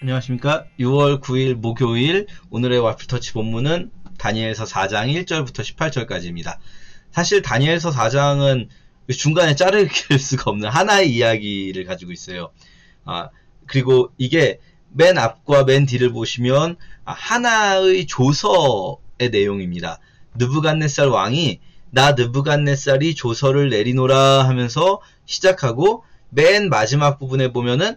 안녕하십니까. 6월 9일 목요일 오늘의 와플터치 본문은 다니엘서 4장 1절부터 18절까지입니다. 사실 다니엘서 4장은 중간에 자를 수가 없는 하나의 이야기를 가지고 있어요. 그리고 이게 맨 앞과 맨 뒤를 보시면 하나의 조서의 내용입니다. 느부갓네살 왕이 나 느부갓네살이 조서를 내리노라 하면서 시작하고 맨 마지막 부분에 보면은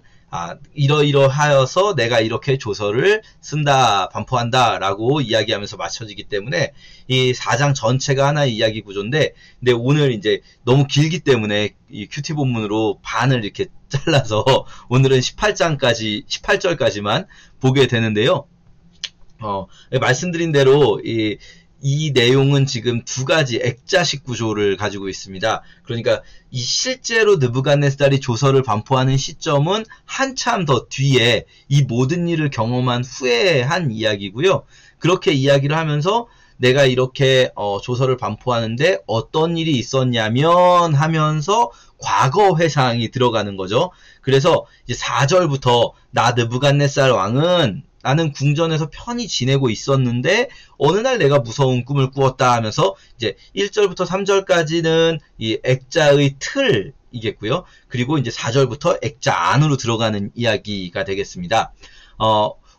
이러이러하여서 내가 이렇게 조서를 쓴다, 반포한다 라고 이야기하면서 맞춰지기 때문에 이 4장 전체가 하나의 이야기 구조인데, 근데 오늘 이제 너무 길기 때문에 이 큐티 본문으로 반을 이렇게 잘라서 오늘은 18절까지만 보게 되는데요. 말씀드린 대로 이 내용은 지금 두 가지 액자식 구조를 가지고 있습니다. 그러니까 이 실제로 느부갓네살이 조서를 반포하는 시점은 한참 더 뒤에 이 모든 일을 경험한 후에 한 이야기고요. 그렇게 이야기를 하면서 내가 이렇게 조서를 반포하는데 어떤 일이 있었냐면 하면서 과거 회상이 들어가는 거죠. 그래서 이제 4절부터 나 느부갓네살 왕은 나는 궁전에서 편히 지내고 있었는데 어느 날 내가 무서운 꿈을 꾸었다 하면서 이제 1절부터 3절까지는 이 액자의 틀이겠고요. 그리고 이제 4절부터 액자 안으로 들어가는 이야기가 되겠습니다.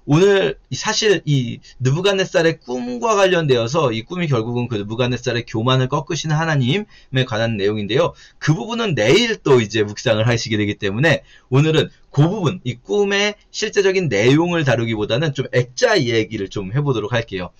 오늘 사실 이 느부갓네살의 꿈과 관련되어서 이 꿈이 결국은 그 느부갓네살의 교만을 꺾으시는 하나님에 관한 내용인데요. 그 부분은 내일 또 이제 묵상을 하시게 되기 때문에 오늘은 그 부분, 이 꿈의 실제적인 내용을 다루기보다는 좀 액자 얘기를 좀 해보도록 할게요.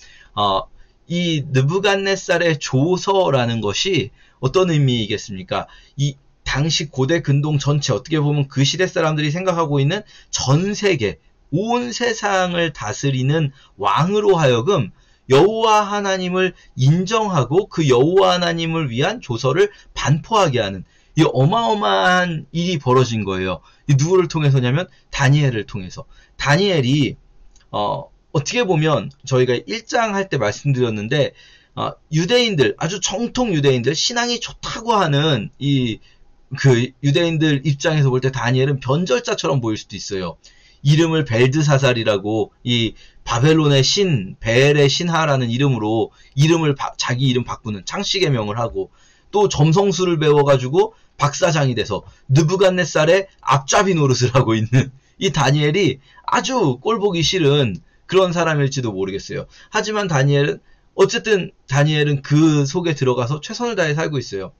이 느부갓네살의 조서라는 것이 어떤 의미이겠습니까? 이 당시 고대 근동 전체, 어떻게 보면 그 시대 사람들이 생각하고 있는 전 세계, 온 세상을 다스리는 왕으로 하여금 여호와 하나님을 인정하고 그 여호와 하나님을 위한 조서를 반포하게 하는 이 어마어마한 일이 벌어진 거예요. 이 누구를 통해서냐면 다니엘을 통해서. 다니엘이 어떻게 보면 저희가 1장 할 때 말씀드렸는데 유대인들, 아주 정통 유대인들, 신앙이 좋다고 하는 그 유대인들 입장에서 볼 때 다니엘은 변절자처럼 보일 수도 있어요. 이름을 벨드사살이라고, 이 바벨론의 신, 벨의 신하라는 이름으로 자기 이름 바꾸는 창씨개명을 하고, 또 점성술을 배워가지고 박사장이 돼서 느부갓네살의 앞잡이 노릇을 하고 있는 이 다니엘이 아주 꼴보기 싫은 그런 사람일지도 모르겠어요. 하지만 어쨌든 다니엘은 그 속에 들어가서 최선을 다해 살고 있어요.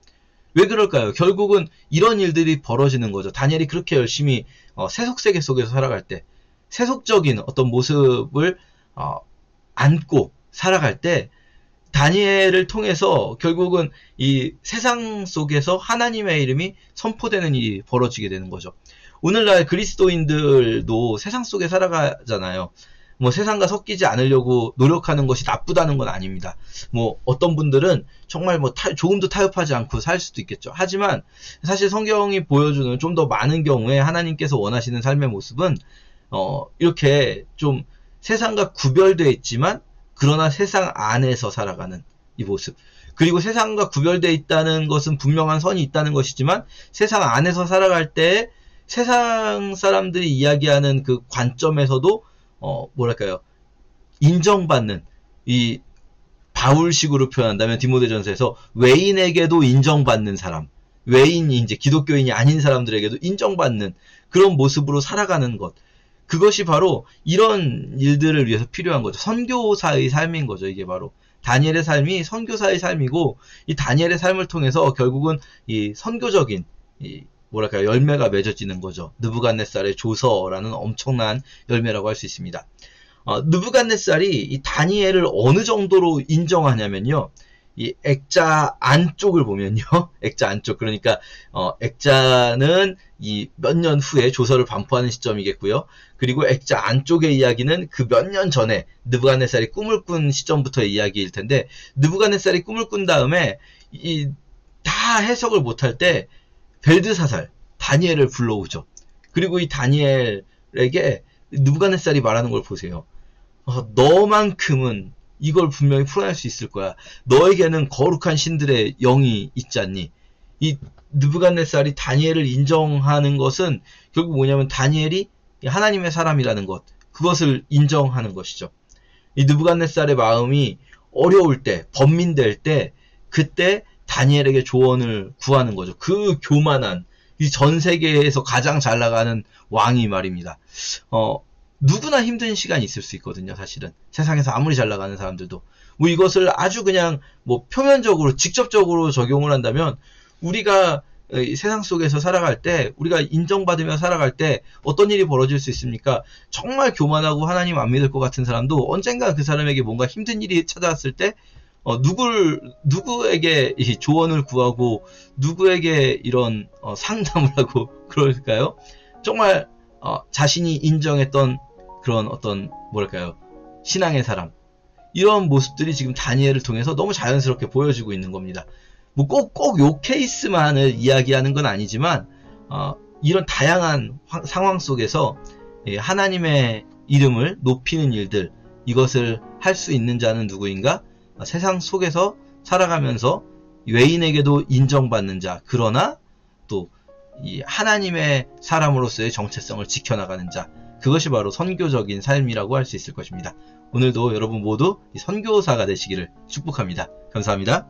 왜 그럴까요? 결국은 이런 일들이 벌어지는 거죠. 다니엘이 그렇게 열심히 세속세계 속에서 살아갈 때, 세속적인 어떤 모습을 안고 살아갈 때, 다니엘을 통해서 결국은 이 세상 속에서 하나님의 이름이 선포되는 일이 벌어지게 되는 거죠. 오늘날 그리스도인들도 세상 속에 살아가잖아요. 뭐 세상과 섞이지 않으려고 노력하는 것이 나쁘다는 건 아닙니다. 뭐 어떤 분들은 정말 뭐 조금도 타협하지 않고 살 수도 있겠죠. 하지만 사실 성경이 보여주는 좀 더 많은 경우에 하나님께서 원하시는 삶의 모습은 이렇게 좀 세상과 구별되어 있지만 그러나 세상 안에서 살아가는 이 모습. 그리고 세상과 구별되어 있다는 것은 분명한 선이 있다는 것이지만 세상 안에서 살아갈 때 세상 사람들이 이야기하는 그 관점에서도 뭐랄까요, 인정받는, 이 바울식으로 표현한다면 디모데전서에서 외인에게도 인정받는 사람, 외인이 이제 기독교인이 아닌 사람들에게도 인정받는 그런 모습으로 살아가는 것, 그것이 바로 이런 일들을 위해서 필요한 거죠. 선교사의 삶인 거죠. 이게 바로 다니엘의 삶이 선교사의 삶이고, 이 다니엘의 삶을 통해서 결국은 이 선교적인 뭐랄까요, 열매가 맺어지는 거죠. 느부갓네살의 조서라는 엄청난 열매라고 할 수 있습니다. 느부갓네살이 이 다니엘을 어느 정도로 인정하냐면요, 이 액자 안쪽을 보면요, 액자 안쪽, 그러니까 액자는 이 몇 년 후에 조서를 반포하는 시점이겠고요. 그리고 액자 안쪽의 이야기는 그 몇 년 전에 느부갓네살이 꿈을 꾼 시점부터의 이야기일 텐데, 느부갓네살이 꿈을 꾼 다음에 다 해석을 못할 때 벨드사살, 다니엘을 불러오죠. 그리고 이 다니엘에게 느부갓네살이 말하는 걸 보세요. 너만큼은 이걸 분명히 풀어낼 수 있을 거야. 너에게는 거룩한 신들의 영이 있지 않니? 이 느부갓네살이 다니엘을 인정하는 것은 결국 뭐냐면 다니엘이 이 하나님의 사람이라는 것, 그것을 인정하는 것이죠. 이 느부갓네살의 마음이 어려울 때, 번민될 때, 그때 다니엘에게 조언을 구하는 거죠. 그 교만한, 이 전 세계에서 가장 잘 나가는 왕이 말입니다. 누구나 힘든 시간이 있을 수 있거든요, 사실은. 세상에서 아무리 잘 나가는 사람들도. 뭐 이것을 아주 그냥 뭐 표면적으로, 직접적으로 적용을 한다면, 우리가 세상 속에서 살아갈 때, 우리가 인정받으며 살아갈 때 어떤 일이 벌어질 수 있습니까? 정말 교만하고 하나님 안 믿을 것 같은 사람도 언젠가 그 사람에게 뭔가 힘든 일이 찾아왔을 때, 누구에게 이 조언을 구하고, 누구에게 이런, 상담을 하고, 그럴까요? 정말, 자신이 인정했던 그런 어떤, 뭐랄까요, 신앙의 사람. 이런 모습들이 지금 다니엘을 통해서 너무 자연스럽게 보여지고 있는 겁니다. 뭐 꼭 요 케이스만을 이야기하는 건 아니지만, 이런 다양한 상황 속에서 하나님의 이름을 높이는 일들, 이것을 할 수 있는 자는 누구인가? 세상 속에서 살아가면서 외인에게도 인정받는 자, 그러나 또 이 하나님의 사람으로서의 정체성을 지켜나가는 자, 그것이 바로 선교적인 삶이라고 할 수 있을 것입니다. 오늘도 여러분 모두 선교사가 되시기를 축복합니다. 감사합니다.